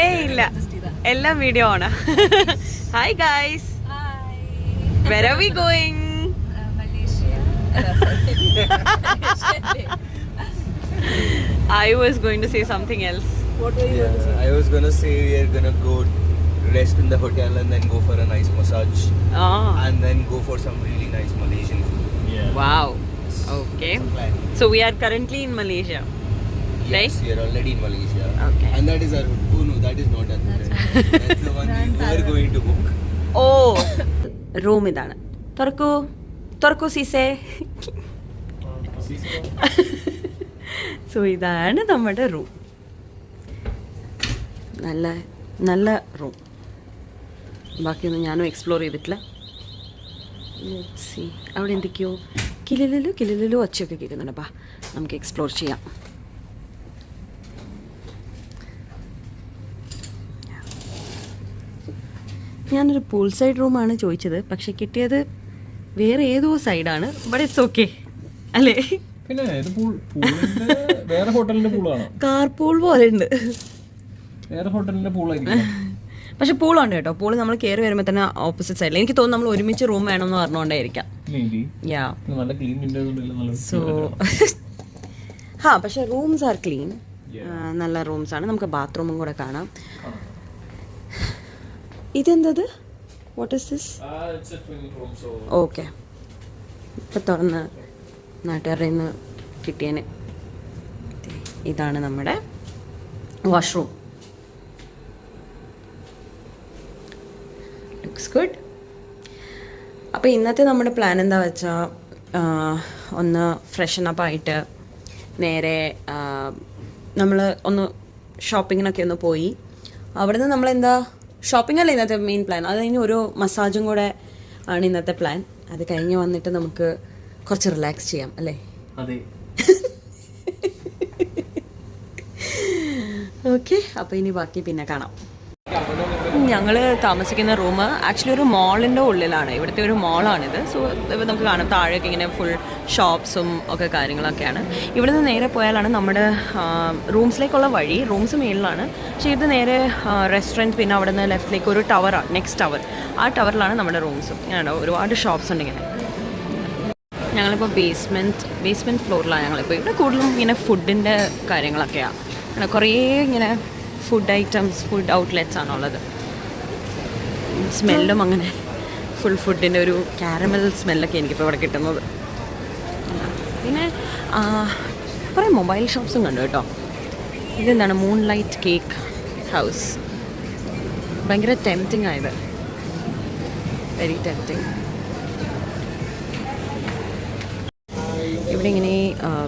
ഏയ് ഇല്ല, എല്ലാം വീഡിയോ ആണ്. Hi guys, where are we going? I was going to say something else. What were you going to say? I was going to say we are going to go rest in the hotel and then go for a nice massage. And then go for some really nice Malaysian food. Wow. Okay. So we are currently in Malaysia. Yes, right? we are already in Malaysia. Okay. And that is our hotel. Oh no, that is not our hotel. That's the one we were going to book. Oh. Room ഇതാണ്. തുറക്കൂ sesame. So ഇതാണ് നമ്മുടെ room. നല്ല room. ബാക്കിയൊന്നും ഞാനും explore ചെയ്തിട്ടില്ല. അവിടെ എന്തൊക്കെയോ കിലലു ഒച്ചയൊക്കെ കേൾക്കുന്നുണ്ട്. ബാ നമുക്ക് എക്സ്പ്ലോർ ചെയ്യാം. ഞാനൊരു പൂൾ സൈഡ് റൂമാണ് ചോദിച്ചത്, പക്ഷെ കിട്ടിയത് വേറെ ഏതോ സൈഡാണ്. ബട്ട് ഇറ്റ്സ് ഓക്കെ അല്ലേ? പിന്നെ വേറെ ഹോട്ടലിന്റെ പൂളാണ്, കാർ പൂൾ പോലെ ഉണ്ട്. വേറെ ഹോട്ടലിന്റെ പൂളായിരിക്കും. പക്ഷെ പൂളുണ്ട് കേട്ടോ. പൂള് നമ്മൾ കയറി വരുമ്പോൾ തന്നെ ഓപ്പോസിറ്റ് സൈഡിൽ. എനിക്ക് തോന്നുന്നു നമ്മൾ ഒരുമിച്ച് റൂം വേണമെന്ന് പറഞ്ഞുകൊണ്ടേയിരിക്കാം. സോ പക്ഷെ റൂംസ് ആർ ക്ലീൻ, നല്ല റൂംസ് ആണ്. നമുക്ക് ബാത്റൂമും കൂടെ കാണാം. ഇതെന്തത്? What is this? ഓക്കെ, ഇപ്പം തുറന്ന് നാട്ടുകാരുടെ നിന്ന് കിട്ടിയതിന്. ഇതാണ് നമ്മുടെ വാഷ്റൂം. Looks good. അപ്പോൾ ഇന്നത്തെ നമ്മുടെ പ്ലാൻ എന്താ വെച്ചാൽ, ഒന്ന് ഫ്രഷൻ അപ്പ് ആയിട്ട് നേരെ നമ്മൾ ഒന്ന് ഷോപ്പിങ്ങിനൊക്കെ ഒന്ന് പോയി അവിടെ നിന്ന് നമ്മളെന്താ ഷോപ്പിംഗ് അല്ല ഇന്നത്തെ മെയിൻ പ്ലാൻ. അത് കഴിഞ്ഞ് ഒരു മസാജും കൂടെ ആണ് ഇന്നത്തെ പ്ലാൻ. അത് കഴിഞ്ഞ് വന്നിട്ട് നമുക്ക് കുറച്ച് റിലാക്സ് ചെയ്യാം അല്ലേ? ഓക്കെ, അപ്പോൾ ഇനി ബാക്കി പിന്നെ കാണാം. ഞങ്ങൾ താമസിക്കുന്ന റൂം ആക്ച്വലി ഒരു മോളിൻ്റെ ഉള്ളിലാണ്. ഇവിടുത്തെ ഒരു മോളാണിത്. സോ നമുക്ക് കാണാം താഴേക്ക് ഇങ്ങനെ ഫുൾ ഷോപ്സും ഒക്കെ കാര്യങ്ങളൊക്കെയാണ്. ഇവിടെ നിന്ന് നേരെ പോയാലാണ് നമ്മുടെ റൂംസിലേക്കുള്ള വഴി. റൂംസ് മേളിലാണ്, പക്ഷേ ഇത് നേരെ റെസ്റ്റോറൻറ്റ്, പിന്നെ അവിടെ നിന്ന് ലെഫ്റ്റിലേക്ക് ഒരു ടവറാണ്, നെക്സ്റ്റ് ടവർ. ആ ടവറിലാണ് നമ്മുടെ റൂംസും. ഇങ്ങനെ ഒരുപാട് ഷോപ്സ് ഉണ്ട് ഇങ്ങനെ. ഞങ്ങളിപ്പോൾ ബേസ്മെൻറ്റ് ഫ്ലോറിലാണ് ഞങ്ങളിപ്പോൾ. ഇവിടെ കൂടുതലും ഇങ്ങനെ ഫുഡിൻ്റെ കാര്യങ്ങളൊക്കെയാണ്. അങ്ങനെ കുറേ ഇങ്ങനെ ഫുഡ് ഐറ്റംസ്, ഫുഡ് ഔട്ട്ലെറ്റ്സ് ആണുള്ളത്. സ്മെല്ലും അങ്ങനെ ഫുൾ ഫുഡിൻ്റെ ഒരു കാരമൽ സ്മെല്ലൊക്കെ എനിക്കിപ്പോൾ ഇവിടെ കിട്ടുന്നത്. പിന്നെ കുറേ മൊബൈൽ ഷോപ്സും കണ്ടു കേട്ടോ. ഇതെന്താണ്? Moon light cake house. ഭയങ്കര ടെംപ്റ്റിംഗ് ആയത്, വെരി ടെംപ്റ്റിംഗ്. ഇവിടെ ഇങ്ങനെ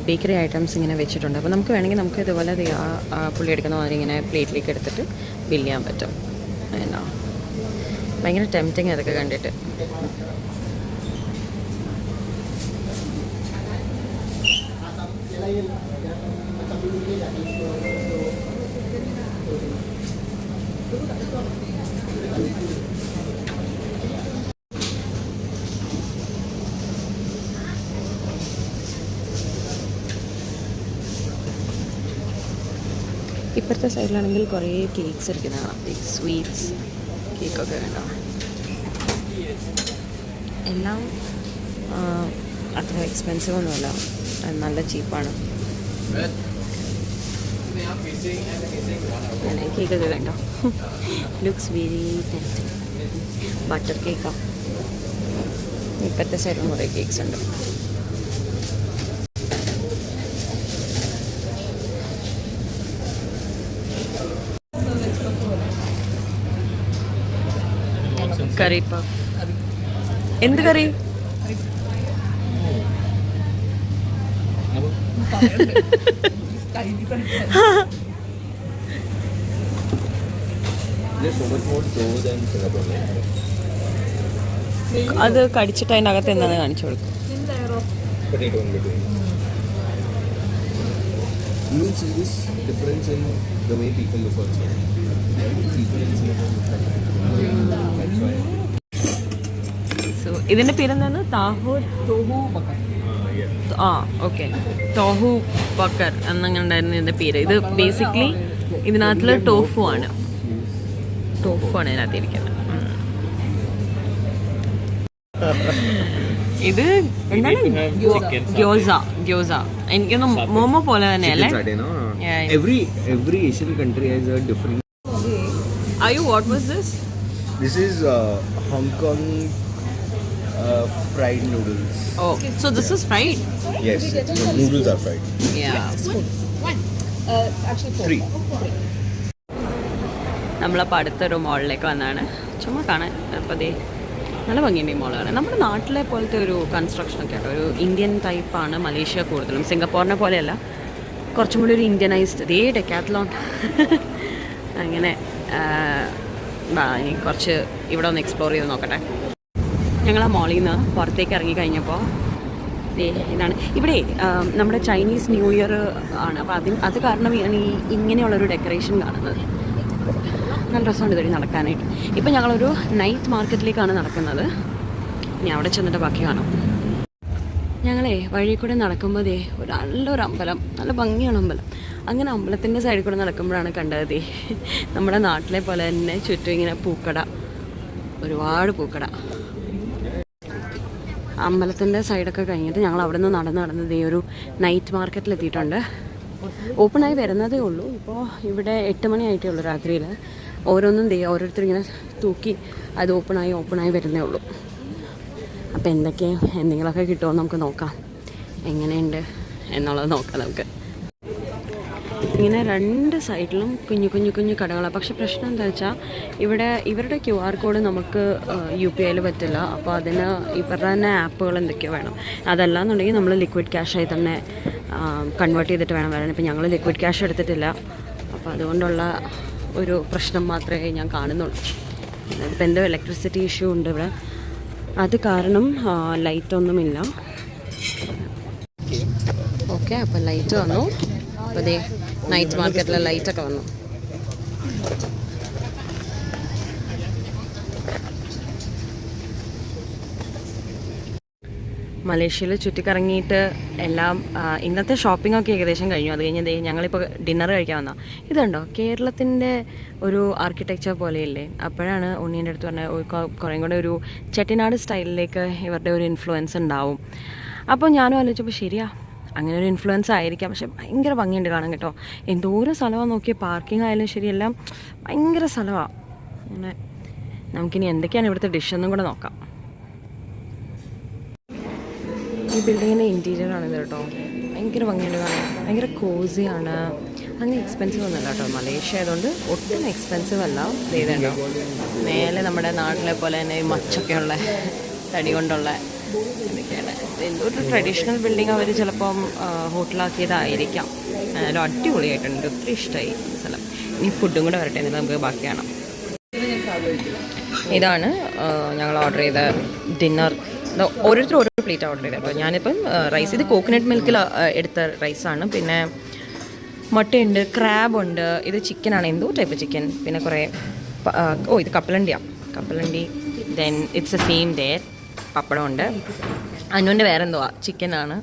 ബേക്കറി ഐറ്റംസ് ഇങ്ങനെ വെച്ചിട്ടുണ്ട്. അപ്പോൾ നമുക്ക് വേണമെങ്കിൽ നമുക്ക് ഇതുപോലെ പുള്ളി എടുക്കുന്ന മാതിരി ഇങ്ങനെ പ്ലേറ്റിലേക്ക് എടുത്തിട്ട് ബില്ല് ചെയ്യാൻ പറ്റും. എന്നാ ഭയങ്കര ടെംപ്റ്റിങ് അതൊക്കെ കണ്ടിട്ട്. ഇപ്പുറത്തെ സൈഡിലാണെങ്കിൽ കുറേ കേക്ക്സ് ഇരിക്കുന്ന കാണാം. സ്വീറ്റ്സ് കേക്കൊക്കെ വേണ്ട. എല്ലാം അത്ര എക്സ്പെൻസീവ് ഒന്നുമല്ല, നല്ല ചീപ്പാണ്. കേക്കൊക്കെ വേണ്ട. Looks very tempting. ബട്ടർ കേക്കാണ്. ഇപ്പുറത്തെ സൈഡിലും കുറേ കേക്ക്സ് ഉണ്ട്. കറി പഫ്. എന്ത് കറി? അത് കടിച്ചിട്ട് അതിൻ്റെ അകത്ത് എന്താണെന്ന് കാണിച്ചു കൊടുക്കും. You will see this difference in the way people look also. So ഇതിന്റെ പേരെന്താണ്? തോഹു ബക്കർ. തോഹു ബക്കർ എന്നങ്ങനെ ഉണ്ടായിരുന്നു ഇതിന്റെ പേര്. ഇത് ബേസിക്കലി ഇതിനകത്തുള്ള ടോഫു ആണ് ഇതിനകത്ത് ഇരിക്കുന്നത്. ഇത് എന്താണ് ഗ്യോസ എനിക്കൊന്നും മോമോ പോലെ തന്നെ അല്ലേ? Every Asian country has a different. Ayu, what was this? This is Hong Kong fried noodles. Oh, so this is fried? Yes, the noodles are fried. Yeah. Three. നമ്മളപ്പോൾ അടുത്തൊരു മോളിലേക്ക് വന്നതാണ്. ചുമ്മാ കാണാൻ അപ്പോൾ അതേ നല്ല ഭംഗിയുണ്ട് ഈ മോൾ കാണാൻ. നമ്മുടെ നാട്ടിലെ പോലത്തെ ഒരു കൺസ്ട്രക്ഷനൊക്കെ ആയിട്ട് ഒരു ഇന്ത്യൻ ടൈപ്പാണ് മലേഷ്യ കൂടുതലും. സിംഗപ്പൂറിനെ പോലെയല്ല, കുറച്ചും കൂടി ഒരു ഇന്ത്യനൈസ്ഡ്. ഇതേ ഡെക്കാത്ലോൺ അങ്ങനെ. ഇനി കുറച്ച് ഇവിടെ ഒന്ന് എക്സ്പ്ലോർ ചെയ്ത് നോക്കട്ടെ. ഞങ്ങൾ ആ മോളിൽ നിന്ന് പുറത്തേക്ക് ഇറങ്ങി കഴിഞ്ഞപ്പോൾ ഇതാണ് ഇവിടെ നമ്മുടെ ചൈനീസ് ന്യൂ ഇയർ ആണ്. അപ്പോൾ അത് കാരണമാണ് ഈ ഇങ്ങനെയുള്ളൊരു ഡെക്കറേഷൻ കാണുന്നത്. നല്ല രസമുണ്ട് ഇതുവഴി നടക്കാനായിട്ട്. ഇപ്പം ഞങ്ങളൊരു നൈറ്റ് മാർക്കറ്റിലേക്കാണ് നടക്കുന്നത്. ഇനി അവിടെ ചെന്നിട്ട് ബാക്കി കാണാം. ഞങ്ങളെ വഴി കൂടെ നടക്കുമ്പോൾ ഒരു നല്ലൊരു അമ്പലം, നല്ല ഭംഗിയാണ് അമ്പലം. അങ്ങനെ അമ്പലത്തിൻ്റെ സൈഡിൽ കൂടെ നടക്കുമ്പോഴാണ് കണ്ടത് നമ്മുടെ നാട്ടിലെ പോലെ തന്നെ ചുറ്റും ഇങ്ങനെ പൂക്കട, ഒരുപാട് പൂക്കട. അമ്പലത്തിൻ്റെ സൈഡൊക്കെ കഴിഞ്ഞിട്ട് ഞങ്ങൾ അവിടെ നിന്ന് നടന്നത് ഒരു നൈറ്റ് മാർക്കറ്റിലെത്തിയിട്ടുണ്ട്. ഓപ്പണായി വരുന്നതേ ഉള്ളൂ. ഇപ്പോൾ ഇവിടെ 8 മണി ആയിട്ടേ ഉള്ളൂ രാത്രിയിൽ. ഓരോന്നും ഓരോരുത്തർ ഇങ്ങനെ തൂക്കി അത് ഓപ്പണായി വരുന്നേ ഉള്ളൂ. അപ്പോൾ എന്തെങ്കിലുമൊക്കെ കിട്ടുമോ നമുക്ക് നോക്കാം, എങ്ങനെയുണ്ട് എന്നുള്ളത് നോക്കാം നമുക്ക്. ഇങ്ങനെ രണ്ട് സൈഡിലും കുഞ്ഞു കടകളാണ്. പക്ഷെ പ്രശ്നം എന്താ വെച്ചാൽ ഇവിടെ ഇവരുടെ QR കോഡ് നമുക്ക് UPIയിൽ പറ്റില്ല. അപ്പോൾ അതിന് ഇവരുടെ തന്നെ ആപ്പുകൾ എന്തൊക്കെയോ വേണം. അതല്ലാന്നുണ്ടെങ്കിൽ നമ്മൾ ലിക്വിഡ് ക്യാഷായി തന്നെ കൺവേർട്ട് ചെയ്തിട്ട് വേണം വരാൻ. ഇപ്പോൾ ഞങ്ങൾ ലിക്വിഡ് ക്യാഷ് എടുത്തിട്ടില്ല. അപ്പോൾ അതുകൊണ്ടുള്ള ഒരു പ്രശ്നം മാത്രമേ ഞാൻ കാണുന്നുള്ളൂ. ഇപ്പം എന്തോ ഇലക്ട്രിസിറ്റി ഇഷ്യൂ ഉണ്ട് ഇവിടെ, അത് കാരണം ലൈറ്റൊന്നുമില്ല. ഓക്കെ, അപ്പോൾ ലൈറ്റ് വന്നു. അപ്പോൾ ദേ നൈറ്റ് മാർക്കറ്റിലെ ലൈറ്റൊക്കെ വന്നു. മലേഷ്യയിൽ ചുറ്റിക്കറങ്ങിയിട്ട് എല്ലാം ഇന്നത്തെ ഷോപ്പിങ്ങൊക്കെ ഏകദേശം കഴിഞ്ഞു. അത് കഴിഞ്ഞ് ഞങ്ങളിപ്പോൾ ഡിന്നർ കഴിക്കാൻ വന്നാൽ ഇതുണ്ടോ കേരളത്തിൻ്റെ ഒരു ആർക്കിടെക്ചർ പോലെയല്ലേ. അപ്പോഴാണ് ഉണ്ണീൻ്റെ അടുത്ത് പറഞ്ഞത് കുറേ കൂടെ ഒരു ചെട്ടിനാട് സ്റ്റൈലിലേക്ക് ഇവരുടെ ഒരു ഇൻഫ്ലുവൻസ് ഉണ്ടാവും. അപ്പോൾ ഞാനും ആലോചിച്ചപ്പോൾ ശരിയാ, അങ്ങനെ ഒരു ഇൻഫ്ലുവൻസ് ആയിരിക്കാം. പക്ഷെ ഭയങ്കര ഭംഗിയുണ്ട് കാണാൻ കേട്ടോ. എന്തോരം സ്ഥലമാണ് നോക്കിയ, പാർക്കിംഗ് ആയാലും ശരിയെല്ലാം ഭയങ്കര സ്ഥലമാണ്. അങ്ങനെ നമുക്കിനി എന്തൊക്കെയാണ് ഇവിടുത്തെ ഡിഷെന്നും കൂടെ നോക്കാം. ഈ ബിൽഡിങ്ങിൻ്റെ ഇൻറ്റീരിയറാണിത് കേട്ടോ. ഭയങ്കര ഭംഗിയുണ്ട് കാണാൻ, ഭയങ്കര കോസിയാണ്. അങ്ങനെ എക്സ്പെൻസീവ് ഒന്നുമല്ല കേട്ടോ. മലേഷ്യ ആയതുകൊണ്ട് ഒട്ടും എക്സ്പെൻസീവ് അല്ല. ഇതുണ്ടോ മേലെ നമ്മുടെ നാട്ടിലെ പോലെ തന്നെ മച്ചൊക്കെയുള്ള തടി കൊണ്ടുള്ള ഇതൊക്കെയാണ്. എന്തൊരു ട്രഡീഷണൽ ബിൽഡിംഗ് അവർ ചിലപ്പം ഹോട്ടലാക്കിയതായിരിക്കാം. ഒരു അടിപൊളിയായിട്ടുണ്ട്, ഒത്തിരി ഇഷ്ടമായി സ്ഥലം. ഇനി ഫുഡും കൂടെ വരട്ടെ, എന്നിട്ട് നമുക്ക് ബാക്കി കാണാം. ഇതാണ് ഞങ്ങൾ ഓർഡർ ചെയ്ത ഡിന്നർ. ഓരോരുത്തർ ഓരോ പ്ലേറ്റ് ഓർഡർ ചെയ്തത് കേട്ടോ. ഞാനിപ്പം റൈസ്, ഇത് കോക്കനട്ട് മിൽക്കിൽ എടുത്ത റൈസാണ്. പിന്നെ മുട്ടയുണ്ട്, ക്രാബുണ്ട്, ഇത് ചിക്കനാണ്, എന്തോ ടൈപ്പ് ചിക്കൻ. പിന്നെ കുറേ ഇത് കപ്പലണ്ടി. Then it's a same day. പപ്പടമുണ്ട്. അനുവിൻ്റെ വേറെ എന്തോ ചിക്കനാണ്.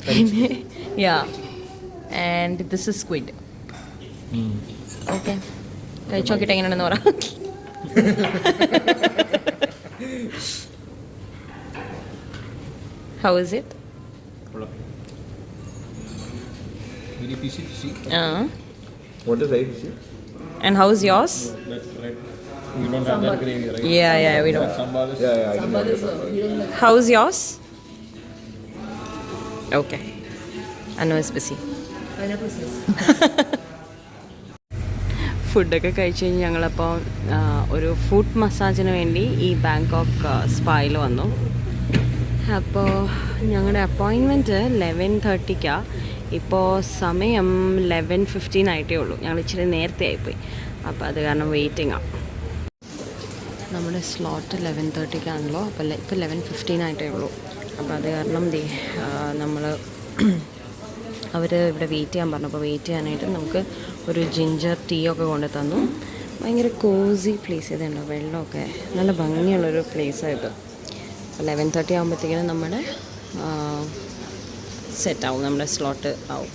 പിന്നെ and this is squid. Okay, കഴിച്ചു നോക്കിയിട്ട് എങ്ങനെയാണെന്ന് പറ. How is it? Very fishy. What is right? And how is yours? That's right. You don't have that gravy, right? Yeah, we don't. Sambar is How is yours? Okay. Anu is busy. ഫുഡൊക്കെ കഴിച്ച് കഴിഞ്ഞ് ഞങ്ങളപ്പോൾ ഒരു food മസാജിന് വേണ്ടി ഈ Bangkok സ്പായിൽ വന്നു. അപ്പോൾ ഞങ്ങളുടെ appointment 11:30ക്കാണ്. ഇപ്പോൾ സമയം 11:15 ആയിട്ടേ ഉള്ളൂ. ഞങ്ങൾ ഇച്ചിരി നേരത്തെ ആയിപ്പോയി. അപ്പോൾ അത് കാരണം വെയിറ്റിംഗാണ്. നമ്മുടെ സ്ലോട്ട് 11:30ക്കാണല്ലോ. അപ്പോൾ ഇപ്പോൾ 11:15 ആയിട്ടേ ഉള്ളൂ. അപ്പോൾ അത് കാരണം നമ്മൾ അവർ ഇവിടെ വെയിറ്റ് ചെയ്യാൻ പറഞ്ഞു. അപ്പോൾ വെയിറ്റ് ചെയ്യാനായിട്ട് നമുക്ക് ഒരു ജിഞ്ചർ ടീ ഒക്കെ കൊണ്ട് തന്നു. ഭയങ്കര കോസി പ്ലേസ് ഇതുണ്ടോ, വെള്ളമൊക്കെ നല്ല ഭംഗിയുള്ളൊരു പ്ലേസായിട്ട്. 11:30 ആകുമ്പോഴത്തേക്കിനും നമ്മുടെ സെറ്റാവും, നമ്മുടെ സ്ലോട്ട് ആവും.